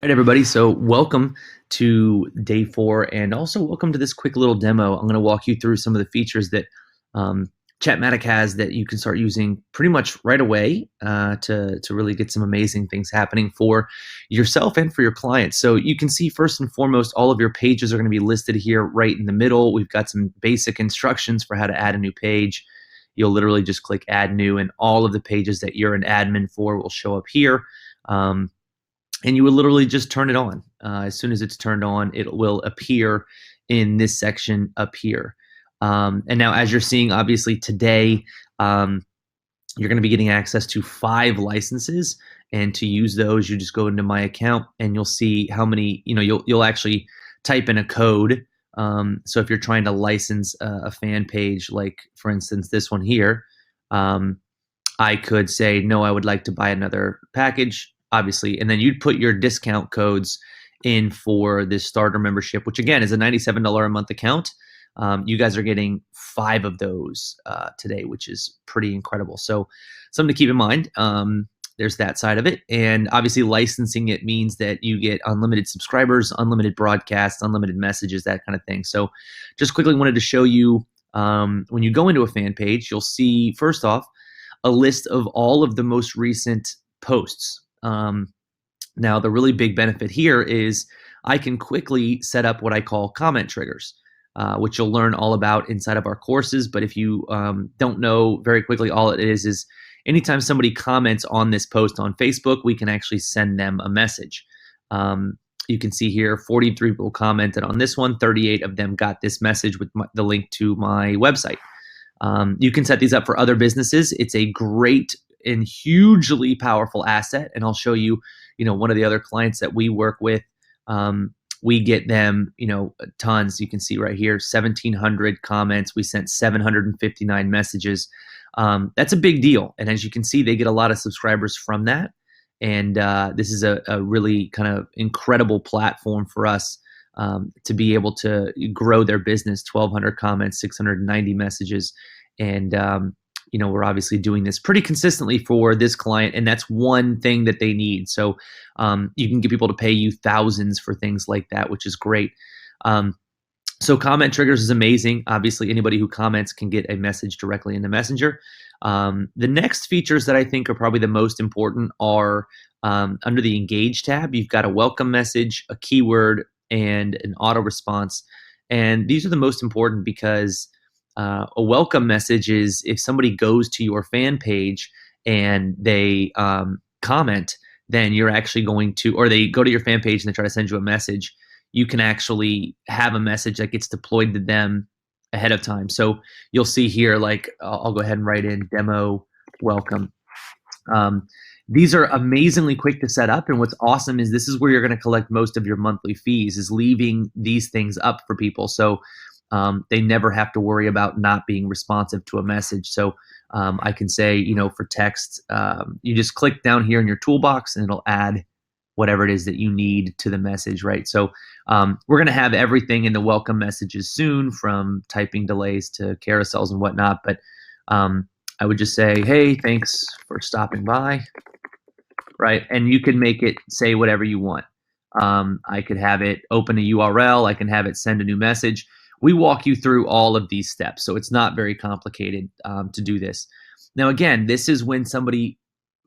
All right, everybody. So, welcome to day 4, and also welcome to this quick little demo. I'm going to walk you through some of the features that um, ChatMatic has that you can start using pretty much right away to really get some amazing things happening for yourself and for your clients. So, you can see first and foremost, all of your pages are going to be listed here right in the middle. We've got some basic instructions for how to add a new page. You'll literally just click Add New, and all of the pages that you're an admin for will show up here. And you would literally just turn it on. As soon as it's turned on, it will appear in this section up here. And now, as you're seeing, obviously today, you're going to be getting access to 5 licenses, and to use those, you just go into My Account, and you'll see how many. You'll actually type in a code. So if you're trying to license a fan page, like for instance this one here, I could say, no, I would like to buy another package, obviously, and then you'd put your discount codes in for this starter membership, which again is a $97 a month account. You guys are getting 5 of those today, which is pretty incredible. So something to keep in mind. There's that side of it. And obviously licensing it means that you get unlimited subscribers, unlimited broadcasts, unlimited messages, that kind of thing. So just quickly wanted to show you, when you go into a fan page, you'll see first off a list of all of the most recent posts. Now, the really big benefit here is I can quickly set up what I call comment triggers, which you'll learn all about inside of our courses. But if you don't know, very quickly, all it is anytime somebody comments on this post on Facebook, we can actually send them a message. You can see here 43 people commented on this one. 38 of them got this message with the link to my website. You can set these up for other businesses. It's a great and hugely powerful asset. And I'll show you, one of the other clients that we work with, we get them, tons. You can see right here, 1,700 comments. We sent 759 messages. That's a big deal. And as you can see, they get a lot of subscribers from that. And this is a really kind of incredible platform for us to be able to grow their business. 1,200 comments, 690 messages. And we're obviously doing this pretty consistently for this client, and that's one thing that they need. So you can get people to pay you thousands for things like that, which is great. So comment triggers is amazing. Obviously, anybody who comments can get a message directly in the messenger. The next features that I think are probably the most important are under the Engage tab. You've got a welcome message, a keyword, and an auto response. And these are the most important because a welcome message is if somebody goes to your fan page and they comment, then you're actually going to, or they go to your fan page and they try to send you a message, you can actually have a message that gets deployed to them ahead of time. So you'll see here, like I'll go ahead and write in demo welcome. These are amazingly quick to set up, and what's awesome is this is where you're going to collect most of your monthly fees, is leaving these things up for people. So they never have to worry about not being responsive to a message. So I can say, for text, you just click down here in your toolbox and it'll add whatever it is that you need to the message, right? So we're going to have everything in the welcome messages soon, from typing delays to carousels and whatnot. But I would just say, hey, thanks for stopping by, right? And you can make it say whatever you want. I could have it open a URL. I can have it send a new message. We walk you through all of these steps, so it's not very complicated to do this. Now, again, this is when somebody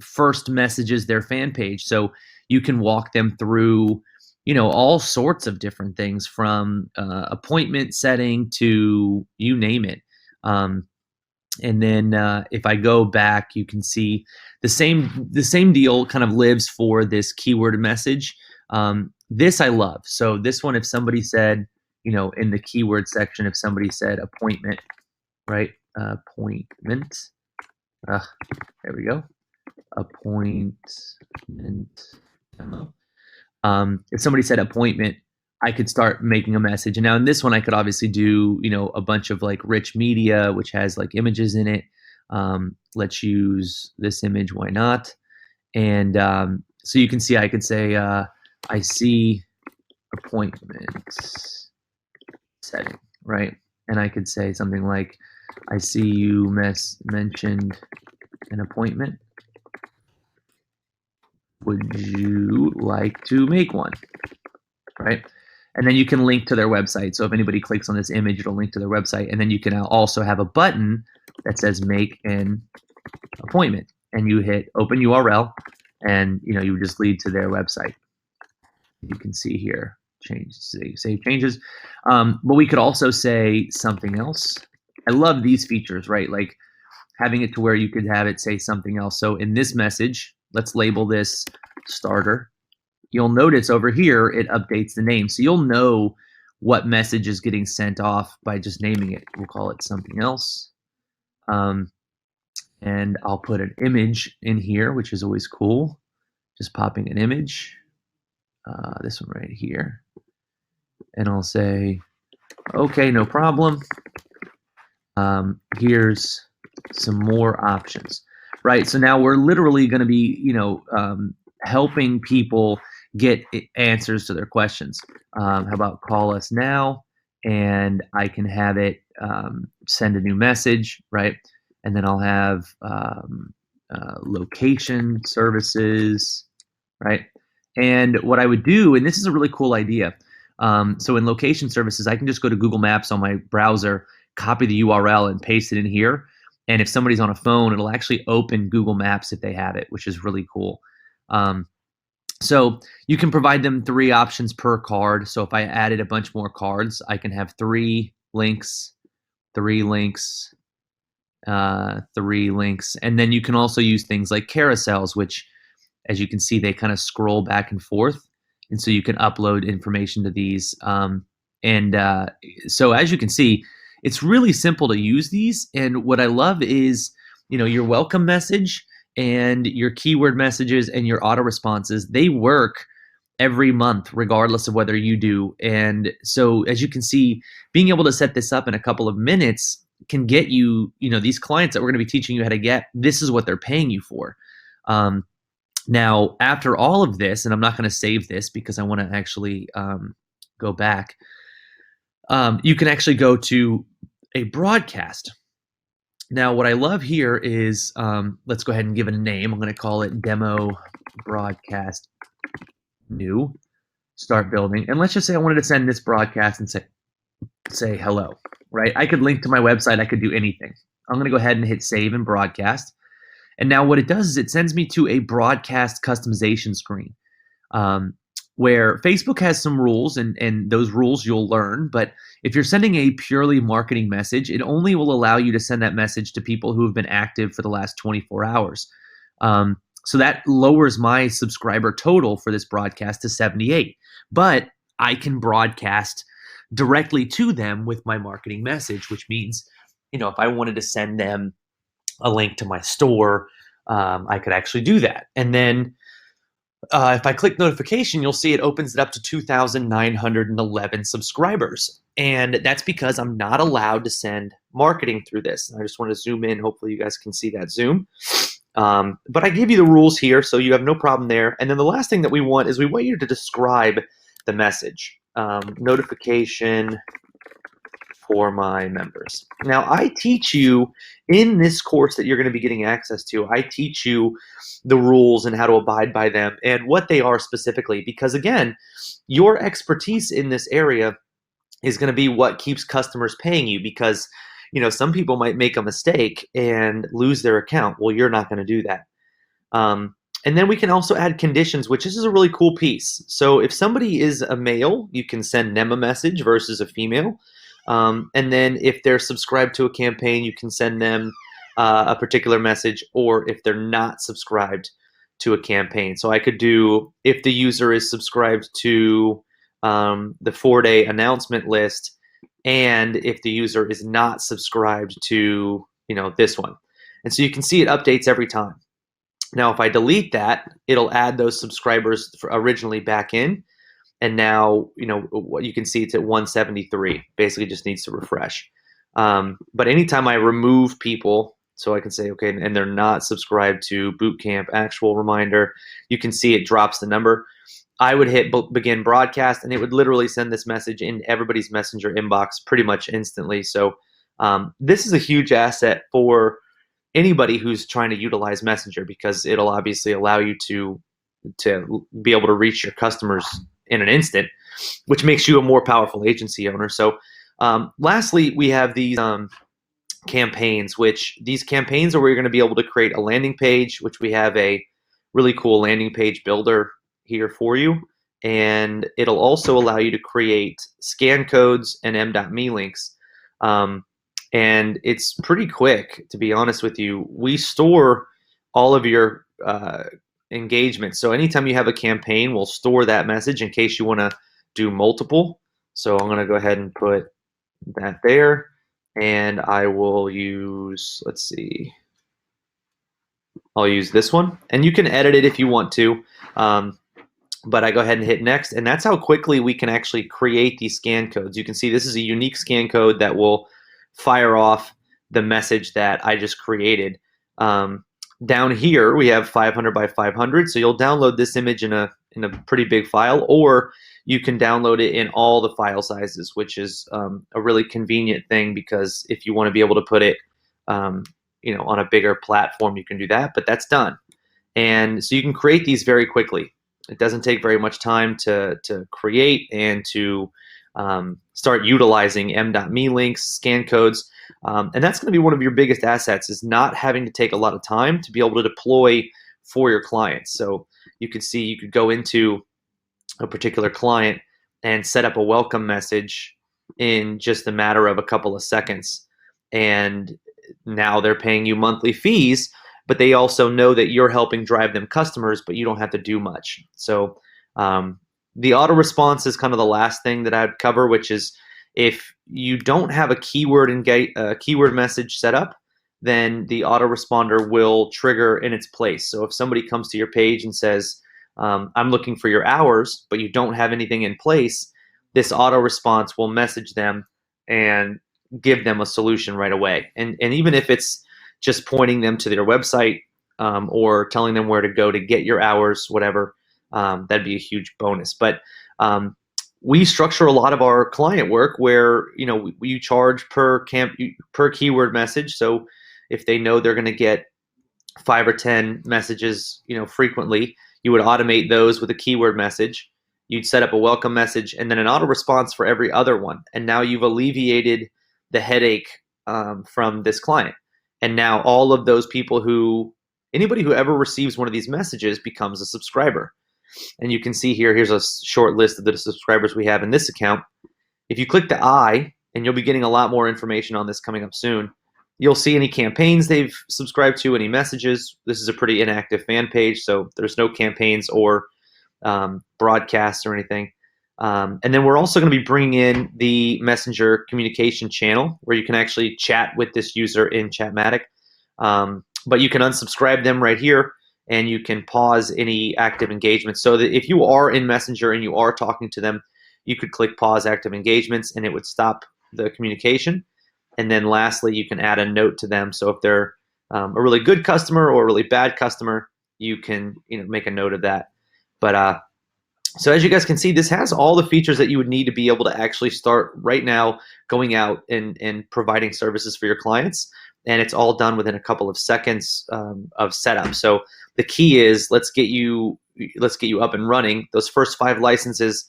first messages their fan page, so you can walk them through, all sorts of different things, from appointment setting to you name it. And then if I go back, you can see the same deal kind of lives for this keyword message. This I love. So this one, if somebody said, in the keyword section, if somebody said appointment, right? Appointment. There we go. Appointment demo. If somebody said appointment, I could start making a message. And now in this one, I could obviously do, a bunch of like rich media, which has like images in it. Let's use this image. Why not? And so you can see, I could say, I see appointments setting, right? And I could say something like, I see you mentioned an appointment. would you like to make one? Right? And then you can link to their website. So if anybody clicks on this image, it'll link to their website. And then you can also have a button that says make an appointment. And you hit open URL, and you just lead to their website. You can see here, save changes. But we could also say something else. I love these features, right? Like having it to where you could have it say something else. So in this message, let's label this starter. You'll notice over here, it updates the name. So you'll know what message is getting sent off by just naming it. We'll call it something else. And I'll put an image in here, which is always cool. Just popping an image, this one right here. And I'll say, okay, no problem. Here's some more options, right? So now we're literally going to be, helping people get answers to their questions. How about call us now, and I can have it send a new message, right? And then I'll have location services, right? And what I would do, and this is a really cool idea. So in location services, I can just go to Google Maps on my browser, copy the URL, and paste it in here. And if somebody's on a phone, it'll actually open Google Maps if they have it, which is really cool. So you can provide them 3 options per card. So if I added a bunch more cards, I can have 3 links, 3 links, 3 links. And then you can also use things like carousels, which, as you can see, they kind of scroll back and forth. And so you can upload information to these. So as you can see, it's really simple to use these. And what I love is, your welcome message and your keyword messages and your auto responses, they work every month, regardless of whether you do. And so as you can see, being able to set this up in a couple of minutes can get you, these clients that we're going to be teaching you how to get, this is what they're paying you for. Now, after all of this, and I'm not going to save this because I want to actually go back, you can actually go to a broadcast. Now, what I love here is, let's go ahead and give it a name. I'm going to call it Demo Broadcast New. Start building. And let's just say I wanted to send this broadcast and say hello, right? I could link to my website. I could do anything. I'm going to go ahead and hit save and broadcast. And now what it does is it sends me to a broadcast customization screen, where Facebook has some rules, and those rules you'll learn. But if you're sending a purely marketing message, it only will allow you to send that message to people who have been active for the last 24 hours. So that lowers my subscriber total for this broadcast to 78. But I can broadcast directly to them with my marketing message, which means, if I wanted to send them a link to my store, I could actually do that. And then if I click notification, you'll see it opens it up to 2,911 subscribers. And that's because I'm not allowed to send marketing through this. I just want to zoom in. Hopefully you guys can see that zoom. But I give you the rules here, so you have no problem there. And then the last thing that we want is we want you to describe the message. Notification for my members. Now, I teach you in this course that you're going to be getting access to, I teach you the rules and how to abide by them and what they are specifically. Because again, your expertise in this area is going to be what keeps customers paying you, because some people might make a mistake and lose their account. Well, you're not going to do that. And then we can also add conditions, which this is a really cool piece. So if somebody is a male, you can send them a message versus a female. And then if they're subscribed to a campaign, you can send them a particular message, or if they're not subscribed to a campaign. So I could do, if the user is subscribed to the 4-day announcement list, and if the user is not subscribed to this one. And so you can see it updates every time. Now, if I delete that, it'll add those subscribers originally back in. And now, what you can see, it's at 173. Basically just needs to refresh. But anytime I remove people, so I can say, okay, and they're not subscribed to Bootcamp Actual Reminder, you can see it drops the number. I would hit begin broadcast, and it would literally send this message in everybody's Messenger inbox pretty much instantly. So this is a huge asset for anybody who's trying to utilize Messenger, because it'll obviously allow you to to be able to reach your customers in an instant, which makes you a more powerful agency owner. So lastly, we have these campaigns, which these campaigns are where you're going to be able to create a landing page, which we have a really cool landing page builder here for you. And it'll also allow you to create scan codes and m.me links. And it's pretty quick, to be honest with you. We store all of your engagement. So anytime you have a campaign, we'll store that message in case you want to do multiple. So I'm going to go ahead and put that there. And I will use, let's see, I'll use this one. And you can edit it if you want to. But I go ahead and hit next, and that's how quickly we can actually create these scan codes. You can see this is a unique scan code that will fire off the message that I just created. Down here we have 500 by 500, so you'll download this image in a pretty big file, or you can download it in all the file sizes, which is a really convenient thing, because if you want to be able to put it on a bigger platform, you can do that, but that's done. And so you can create these very quickly. It doesn't take very much time to create and to start utilizing m.me links, scan codes. And that's going to be one of your biggest assets, is not having to take a lot of time to be able to deploy for your clients. So you could see, you could go into a particular client and set up a welcome message in just a matter of a couple of seconds. And now they're paying you monthly fees, but they also know that you're helping drive them customers, but you don't have to do much. So the auto response is kind of the last thing that I'd cover, which is if you don't have a keyword message set up, then the autoresponder will trigger in its place. So if somebody comes to your page and says, I'm looking for your hours, but you don't have anything in place, this auto response will message them and give them a solution right away. And even if it's just pointing them to their website or telling them where to go to get your hours, whatever, that'd be a huge bonus. But we structure a lot of our client work where you charge per keyword message. So if they know they're going to get 5 or 10 messages frequently, you would automate those with a keyword message. You'd set up a welcome message and then an auto response for every other one. And now you've alleviated the headache from this client. And now all of those people anybody who ever receives one of these messages becomes a subscriber. And you can see here's a short list of the subscribers we have in this account. If you click the I, and you'll be getting a lot more information on this coming up soon, you'll see any campaigns they've subscribed to, any messages. This is a pretty inactive fan page, so there's no campaigns or broadcasts or anything. And then we're also going to be bringing in the Messenger communication channel where you can actually chat with this user in ChatMatic. But you can unsubscribe them right here, and you can pause any active engagement. So that if you are in Messenger and you are talking to them, you could click pause active engagements and it would stop the communication. And then lastly, you can add a note to them. So if they're a really good customer or a really bad customer, you can make a note of that. But so as you guys can see, this has all the features that you would need to be able to actually start right now going out and providing services for your clients. And it's all done within a couple of seconds of setup. So the key is let's get you up and running. Those first 5 licenses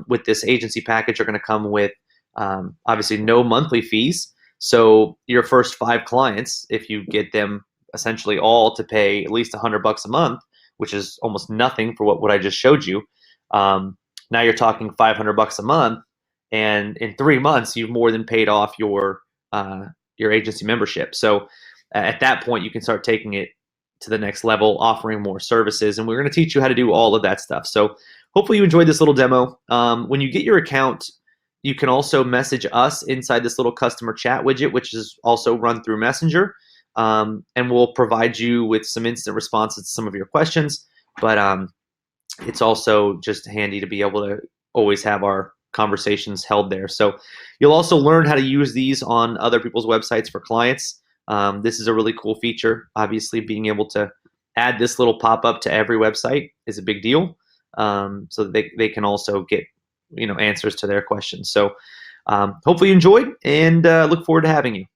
with this agency package are going to come with obviously no monthly fees. So your first 5 clients, if you get them essentially all to pay at least $100 a month, which is almost nothing for what I just showed you, now you're talking $500 a month, and in 3 months you've more than paid off your agency membership. So at that point you can start taking it to the next level, offering more services, and we're going to teach you how to do all of that stuff. So hopefully you enjoyed this little demo. When you get your account, you can also message us inside this little customer chat widget, which is also run through Messenger, and we'll provide you with some instant responses to some of your questions. But it's also just handy to be able to always have our conversations held there. So you'll also learn how to use these on other people's websites for clients. This is a really cool feature. Obviously, being able to add this little pop-up to every website is a big deal, so that they can also get answers to their questions. So hopefully you enjoyed, and look forward to having you.